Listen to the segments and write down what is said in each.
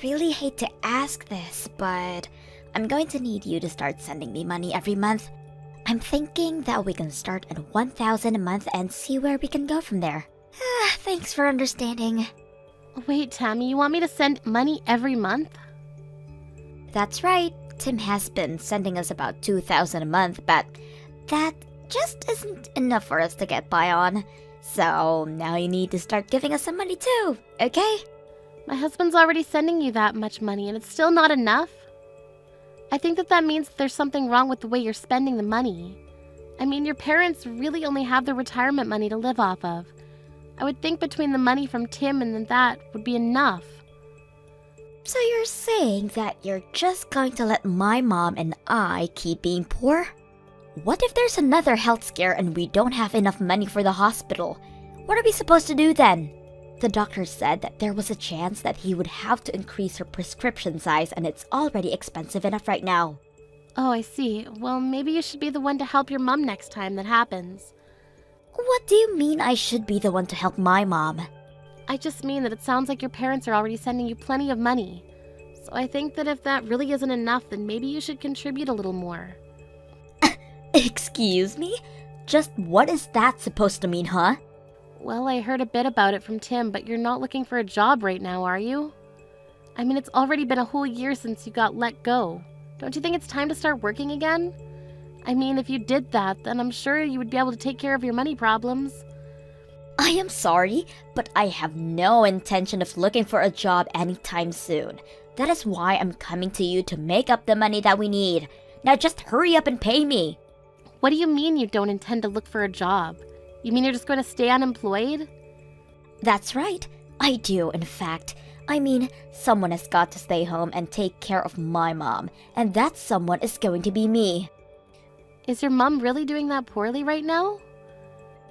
really hate to ask this, but I'm going to need you to start sending me money every month. I'm thinking that we can start at 1,000 a month and see where we can go from there. Thanks for understanding. Wait, Tammy, you want me to send money every month? That's right. Tim has been sending us about 2,000 a month, but that just isn't enough for us to get by on. So now you need to start giving us some money too, okay? My husband's already sending you that much money and it's still not enough. I think that means there's something wrong with the way you're spending the money. I mean, your parents really only have their retirement money to live off of. I would think between the money from Tim and that would be enough. So you're saying that you're just going to let my mom and I keep being poor? What if there's another health scare and we don't have enough money for the hospital? What are we supposed to do then? The doctor said that there was a chance that he would have to increase her prescription size and it's already expensive enough right now. Oh, I see. Well, maybe you should be the one to help your mom next time that happens. What do you mean I should be the one to help my mom? I just mean that it sounds like your parents are already sending you plenty of money. So I think that if that really isn't enough, then maybe you should contribute a little more. Excuse me? Just what is that supposed to mean, huh? Well, I heard a bit about it from Tim, but you're not looking for a job right now, are you? I mean, it's already been a whole year since you got let go. Don't you think it's time to start working again? I mean, if you did that, then I'm sure you would be able to take care of your money problems. I am sorry, but I have no intention of looking for a job anytime soon. That is why I'm coming to you to make up the money that we need. Now just hurry up and pay me. What do you mean you don't intend to look for a job? You mean you're just going to stay unemployed? That's right. I do, in fact. I mean, someone has got to stay home and take care of my mom, and that someone is going to be me. Is your mom really doing that poorly right now?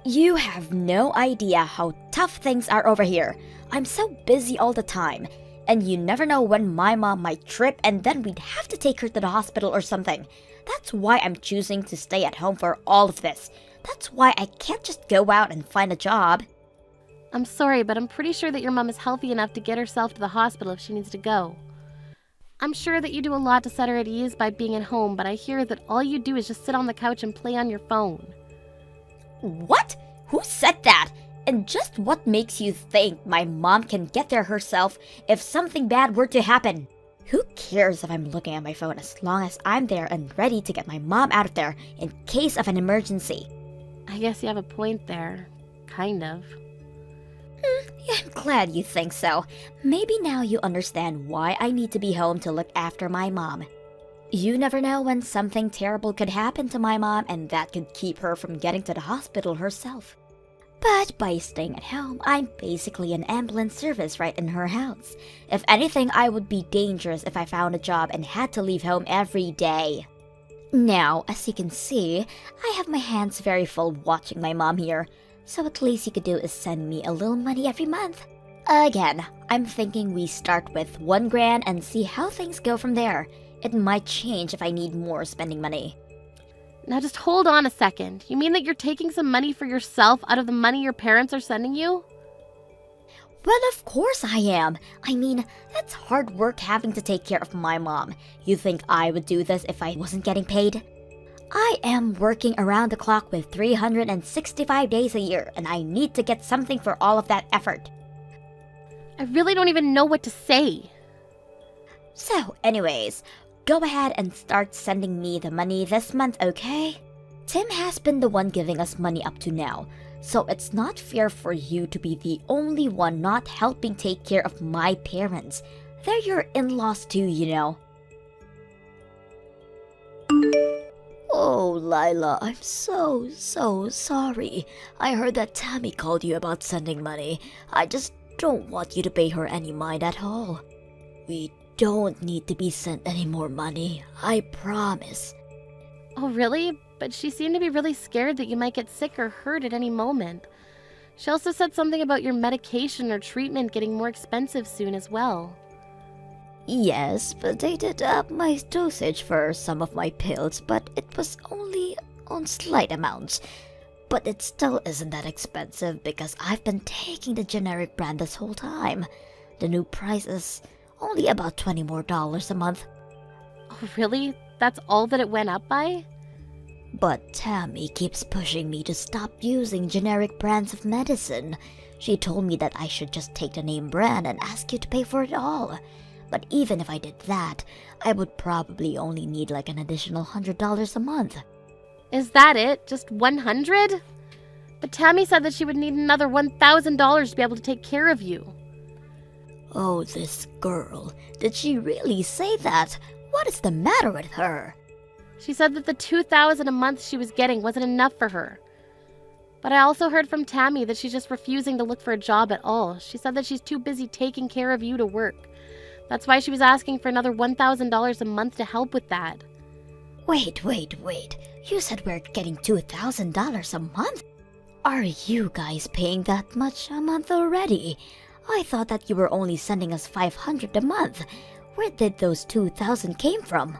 You have no idea how tough things are over here. I'm so busy all the time, and you never know when my mom might trip and then we'd have to take her to the hospital or something. That's why I'm choosing to stay at home for all of this. That's why I can't just go out and find a job. I'm sorry, but I'm pretty sure that your mom is healthy enough to get herself to the hospital if she needs to go. I'm sure that you do a lot to set her at ease by being at home, but I hear that all you do is just sit on the couch and play on your phone. What? Who said that? And just what makes you think my mom can get there herself if something bad were to happen? Who cares if I'm looking at my phone as long as I'm there and ready to get my mom out of there in case of an emergency? I guess you have a point there. Kind of. Yeah, I'm glad you think so. Maybe now you understand why I need to be home to look after my mom. You never know when something terrible could happen to my mom and that could keep her from getting to the hospital herself. But by staying at home, I'm basically an ambulance service right in her house. If anything, I would be dangerous if I found a job and had to leave home every day. Now, as you can see, I have my hands very full watching my mom here, so at least you could do is send me a little money every month. Again, I'm thinking we start with 1 grand and see how things go from there. It might change if I need more spending money. Now just hold on a second. You mean that you're taking some money for yourself out of the money your parents are sending you? Well, of course I am. I mean, that's hard work having to take care of my mom. You think I would do this if I wasn't getting paid? I am working around the clock with 365 days a year, and I need to get something for all of that effort. I really don't even know what to say. So, anyways, go ahead and start sending me the money this month, okay? Tim has been the one giving us money up to now, so it's not fair for you to be the only one not helping take care of my parents. They're your in-laws too, you know. Oh, Lila, I'm so sorry. I heard that Tammy called you about sending money. I just don't want you to pay her any mind at all. We don't need to be sent any more money, I promise. Oh, really? But she seemed to be really scared that you might get sick or hurt at any moment. She also said something about your medication or treatment getting more expensive soon as well. Yes, but they did up my dosage for some of my pills, but it was only on slight amounts. But it still isn't that expensive because I've been taking the generic brand this whole time. The new price is Only about $20 more a month. Oh, really? That's all that it went up by? But Tammy keeps pushing me to stop using generic brands of medicine. She told me that I should just take the name brand and ask you to pay for it all. But even if I did that, I would probably only need like an additional $100 a month. Is that it? Just 100? But Tammy said that she would need another $1,000 to be able to take care of you. Oh, this girl. Did she really say that? What is the matter with her? She said that the $2,000 a month she was getting wasn't enough for her. But I also heard from Tammy that she's just refusing to look for a job at all. She said that she's too busy taking care of you to work. That's why she was asking for another $1,000 a month to help with that. Wait. You said we're getting $2,000 a month? Are you guys paying that much a month already? I thought that you were only sending us $500 a month. Where did those $2,000 came from?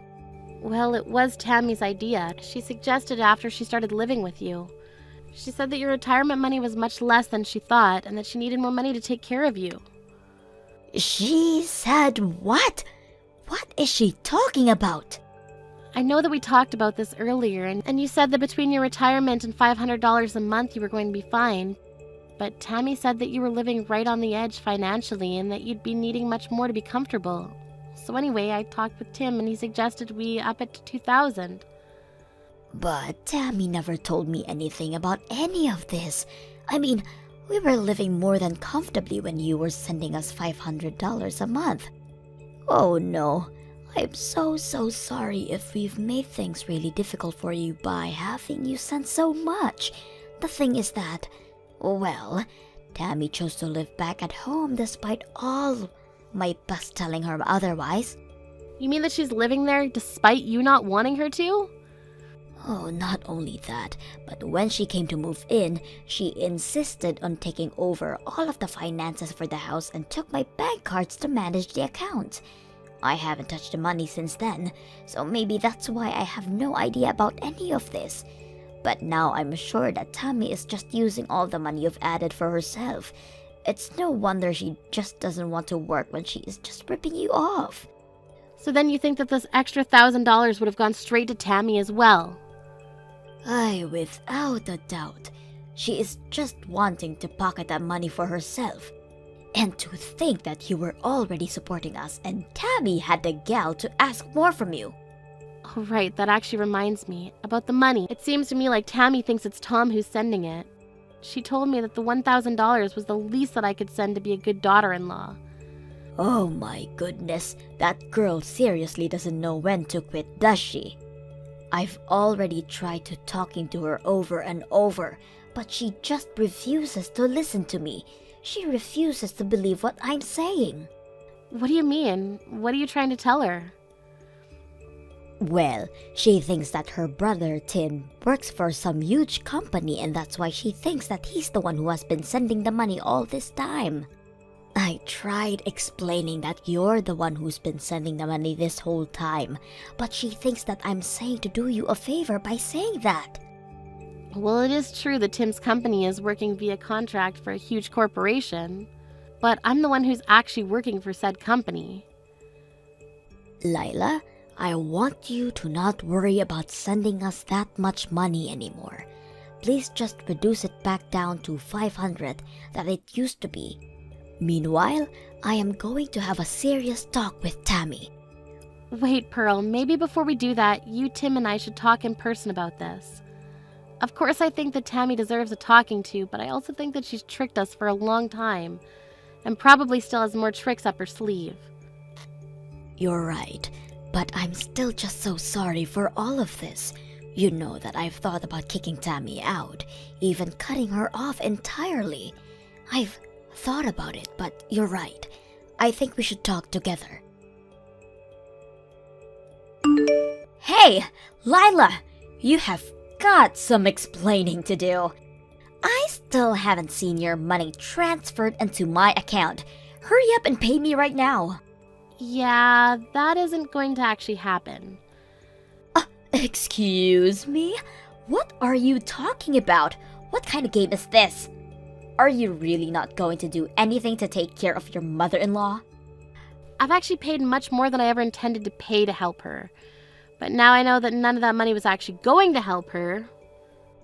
Well, it was Tammy's idea. She suggested it after she started living with you. She said that your retirement money was much less than she thought and that she needed more money to take care of you. She said what? What is she talking about? I know that we talked about this earlier, and you said that between your retirement and $500 a month you were going to be fine. But Tammy said that you were living right on the edge financially and that you'd be needing much more to be comfortable. So anyway, I talked with Tim and he suggested we up it to $2,000. But Tammy never told me anything about any of this. I mean, we were living more than comfortably when you were sending us $500 a month. Oh no, I'm so sorry if we've made things really difficult for you by having you send so much. The thing is that, well, Tammy chose to live back at home despite all my best telling her otherwise. You mean that she's living there despite you not wanting her to? Oh, not only that, but when she came to move in, she insisted on taking over all of the finances for the house and took my bank cards to manage the account. I haven't touched the money since then, so maybe that's why I have no idea about any of this. But now I'm sure that Tammy is just using all the money you've added for herself. It's no wonder she just doesn't want to work when she is just ripping you off. So then you think that this extra $1,000 would have gone straight to Tammy as well? Aye, without a doubt. She is just wanting to pocket that money for herself. And to think that you were already supporting us and Tammy had the gall to ask more from you. Oh, right, that actually reminds me. About the money, it seems to me like Tammy thinks it's Tom who's sending it. She told me that the $1,000 was the least that I could send to be a good daughter-in-law. Oh my goodness, that girl seriously doesn't know when to quit, does she? I've already tried to talking to her over and over, but she just refuses to listen to me. She refuses to believe what I'm saying. What do you mean? What are you trying to tell her? Well, she thinks that her brother Tim works for some huge company and that's why she thinks that he's the one who has been sending the money all this time. I tried explaining that you're the one who's been sending the money this whole time, but she thinks that I'm saying to do you a favor by saying that. Well, it is true that Tim's company is working via contract for a huge corporation, but I'm the one who's actually working for said company. Lila, I want you to not worry about sending us that much money anymore. Please just reduce it back down to $500 that it used to be. Meanwhile, I am going to have a serious talk with Tammy. Wait, Pearl, maybe before we do that, you, Tim, and I should talk in person about this. Of course, I think that Tammy deserves a talking to, but I also think that she's tricked us for a long time, and probably still has more tricks up her sleeve. You're right, but I'm still just so sorry for all of this. You know that I've thought about kicking Tammy out, even cutting her off entirely. I've thought about it, but you're right. I think we should talk together. Hey, Lila! You have got some explaining to do. I still haven't seen your money transferred into my account. Hurry up and pay me right now. Yeah, that isn't going to actually happen. Excuse me? What are you talking about? What kind of game is this? Are you really not going to do anything to take care of your mother-in-law? I've actually paid much more than I ever intended to pay to help her. But now I know that none of that money was actually going to help her.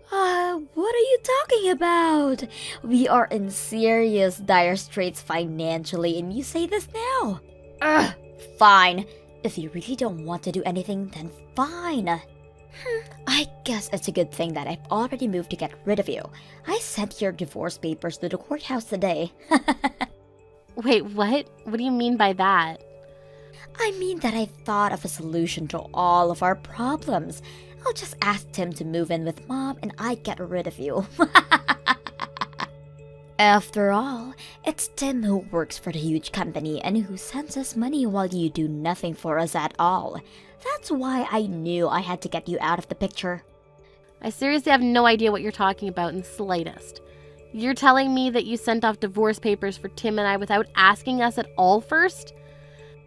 What are you talking about? We are in serious dire straits financially, and you say this now? Ugh, fine. If you really don't want to do anything, then fine. I guess it's a good thing that I've already moved to get rid of you. I sent your divorce papers to the courthouse today. Wait, what? What do you mean by that? I mean that I thought of a solution to all of our problems. I'll just ask Tim to move in with Mom and I get rid of you. After all, it's Tim who works for the huge company and who sends us money while you do nothing for us at all. That's why I knew I had to get you out of the picture. I seriously have no idea what you're talking about in the slightest. You're telling me that you sent off divorce papers for Tim and I without asking us at all first?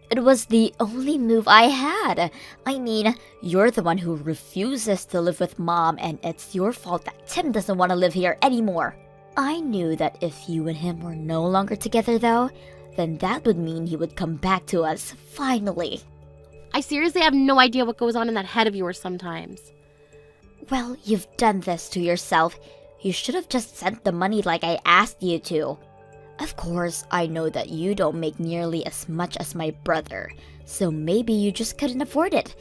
It was the only move I had. I mean, you're the one who refuses to live with Mom, and it's your fault that Tim doesn't want to live here anymore. I knew that if you and him were no longer together, though, then that would mean he would come back to us, finally. I seriously have no idea what goes on in that head of yours sometimes. Well, you've done this to yourself. You should have just sent the money like I asked you to. Of course, I know that you don't make nearly as much as my brother, so maybe you just couldn't afford it.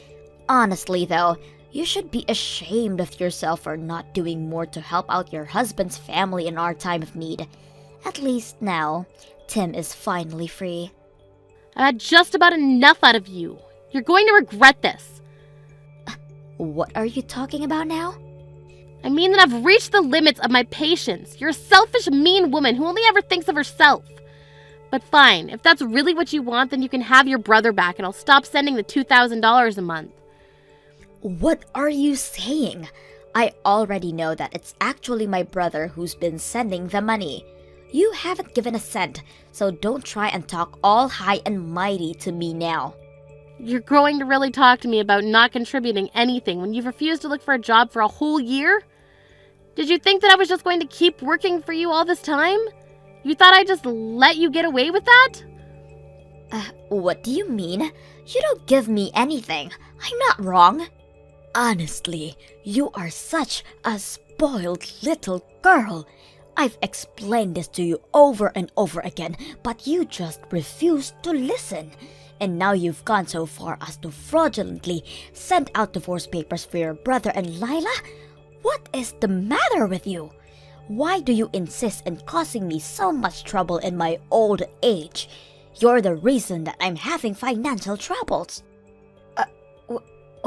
Honestly, though, you should be ashamed of yourself for not doing more to help out your husband's family in our time of need. At least now, Tim is finally free. I've had just about enough out of you. You're going to regret this. What are you talking about now? I mean that I've reached the limits of my patience. You're a selfish, mean woman who only ever thinks of herself. But fine, if that's really what you want, then you can have your brother back and I'll stop sending the $2,000 a month. What are you saying? I already know that it's actually my brother who's been sending the money. You haven't given a cent, so don't try and talk all high and mighty to me now. You're going to really talk to me about not contributing anything when you've refused to look for a job for a whole year? Did you think that I was just going to keep working for you all this time? You thought I'd just let you get away with that? What do you mean? You don't give me anything. I'm not wrong. Honestly, you are such a spoiled little girl. I've explained this to you over and over again, but you just refuse to listen. And now you've gone so far as to fraudulently send out divorce papers for your brother and Lila? What is the matter with you? Why do you insist on causing me so much trouble in my old age? You're the reason that I'm having financial troubles.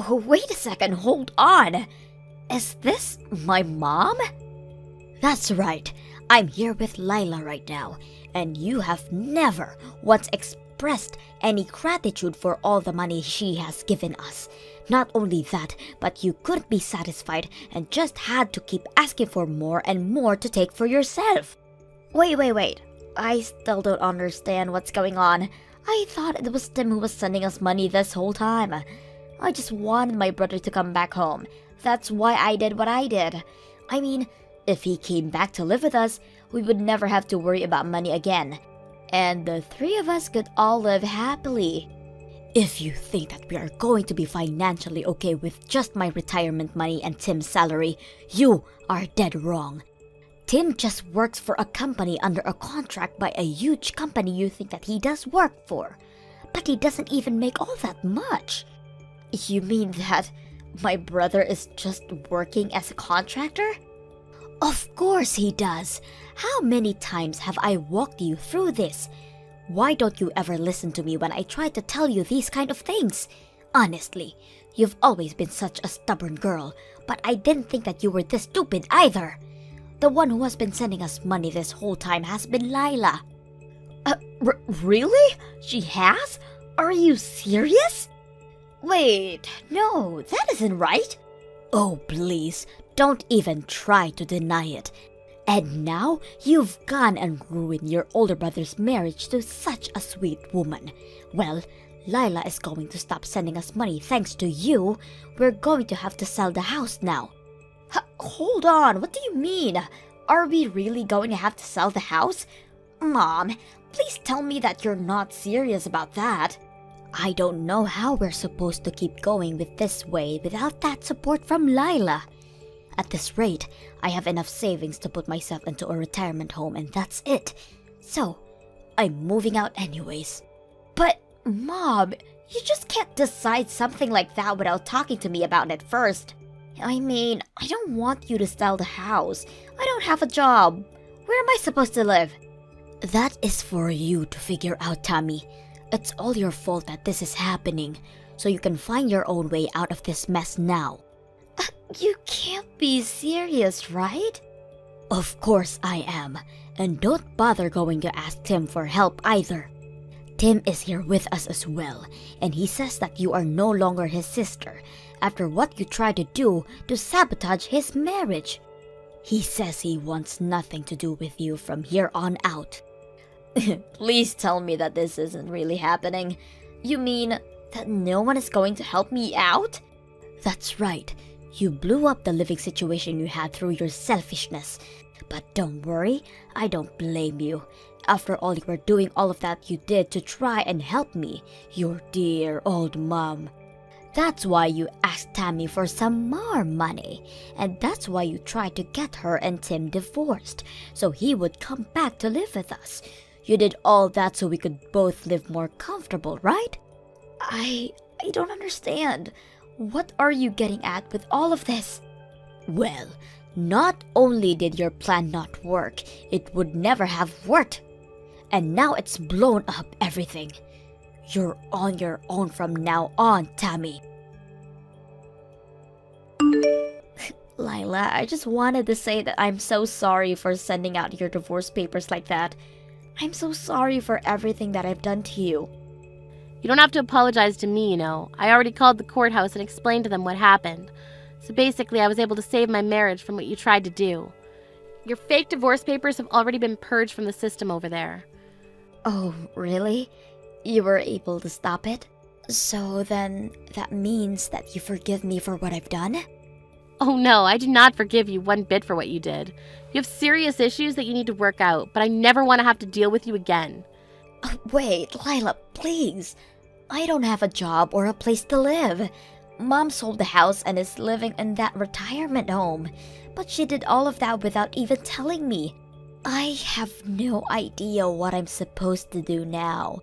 Wait a second, hold on. Is this my mom? That's right. I'm here with Lila right now, and you have never once expressed any gratitude for all the money she has given us. Not only that, but you couldn't be satisfied and just had to keep asking for more and more to take for yourself. Wait. I still don't understand what's going on. I thought it was Tim who was sending us money this whole time. I just wanted my brother to come back home. That's why I did what I did. I mean, if he came back to live with us, we would never have to worry about money again. And the three of us could all live happily. If you think that we are going to be financially okay with just my retirement money and Tim's salary, you are dead wrong. Tim just works for a company under a contract by a huge company you think that he does work for. But he doesn't even make all that much. You mean that my brother is just working as a contractor? Of course he does. How many times have I walked you through this? Why don't you ever listen to me when I try to tell you these kind of things? Honestly, you've always been such a stubborn girl, but I didn't think that you were this stupid either. The one who has been sending us money this whole time has been Lila. Really? She has? Are you serious? Wait, no, that isn't right. Oh, please, don't even try to deny it. And now, you've gone and ruined your older brother's marriage to such a sweet woman. Well, Lila is going to stop sending us money thanks to you. We're going to have to sell the house now. Hold on, what do you mean? Are we really going to have to sell the house? Mom, Please tell me that you're not serious about that. I don't know how we're supposed to keep going with this way without that support from Lila. At this rate, I have enough savings to put myself into a retirement home and that's it. So, I'm moving out anyways. But, Mom, you just can't decide something like that without talking to me about it first. I mean, I don't want you to sell the house. I don't have a job. Where am I supposed to live? That is for you to figure out, Tammy. It's all your fault that this is happening, so you can find your own way out of this mess now. You can't be serious, right? Of course I am, and don't bother going to ask Tim for help either. Tim is here with us as well, and he says that you are no longer his sister after what you tried to do to sabotage his marriage. He says he wants nothing to do with you from here on out. Please tell me that this isn't really happening. You mean that no one is going to help me out? That's right. You blew up the living situation you had through your selfishness. But don't worry, I don't blame you. After all, you were doing all of that you did to try and help me, your dear old mom. That's why you asked Tammy for some more money. And that's why you tried to get her and Tim divorced, so he would come back to live with us. You did all that so we could both live more comfortable, right? I don't understand. What are you getting at with all of this? Well, not only did your plan not work, it would never have worked. And now it's blown up everything. You're on your own from now on, Tammy. Lila, I just wanted to say that I'm so sorry for sending out your divorce papers like that. I'm so sorry for everything that I've done to you. You don't have to apologize to me, you know. I already called the courthouse and explained to them what happened. So basically, I was able to save my marriage from what you tried to do. Your fake divorce papers have already been purged from the system over there. Oh, really? You were able to stop it? So then, that means that you forgive me for what I've done? Oh no, I do not forgive you one bit for what you did. You have serious issues that you need to work out, but I never want to have to deal with you again. Wait, Lila, please. I don't have a job or a place to live. Mom sold the house and is living in that retirement home. But she did all of that without even telling me. I have no idea what I'm supposed to do now.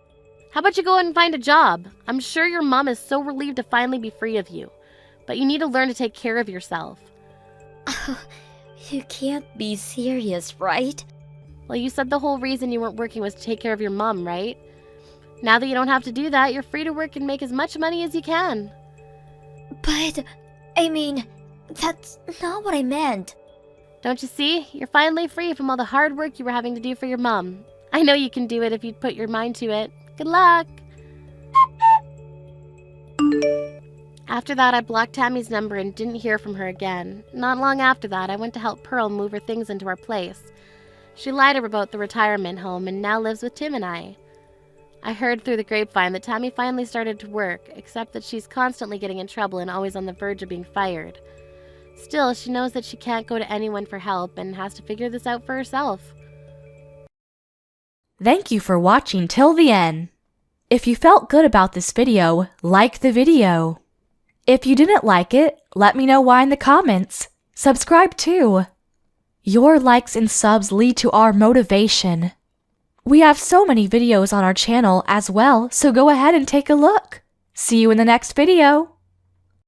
How about you go out and find a job? I'm sure your mom is so relieved to finally be free of you. But you need to learn to take care of yourself. You can't be serious, right? Well, you said the whole reason you weren't working was to take care of your mom, right? Now that you don't have to do that, you're free to work and make as much money as you can. But, I mean, that's not what I meant. Don't you see? You're finally free from all the hard work you were having to do for your mom. I know you can do it if you'd put your mind to it. Good luck! After that, I blocked Tammy's number and didn't hear from her again. Not long after that, I went to help Pearl move her things into our place. She lied about the retirement home and now lives with Tim and I. I heard through the grapevine that Tammy finally started to work, except that she's constantly getting in trouble and always on the verge of being fired. Still, she knows that she can't go to anyone for help and has to figure this out for herself. Thank you for watching till the end. If you felt good about this video, like the video. If you didn't like it, let me know why in the comments. Subscribe too. Your likes and subs lead to our motivation. We have so many videos on our channel as well, so go ahead and take a look. See you in the next video.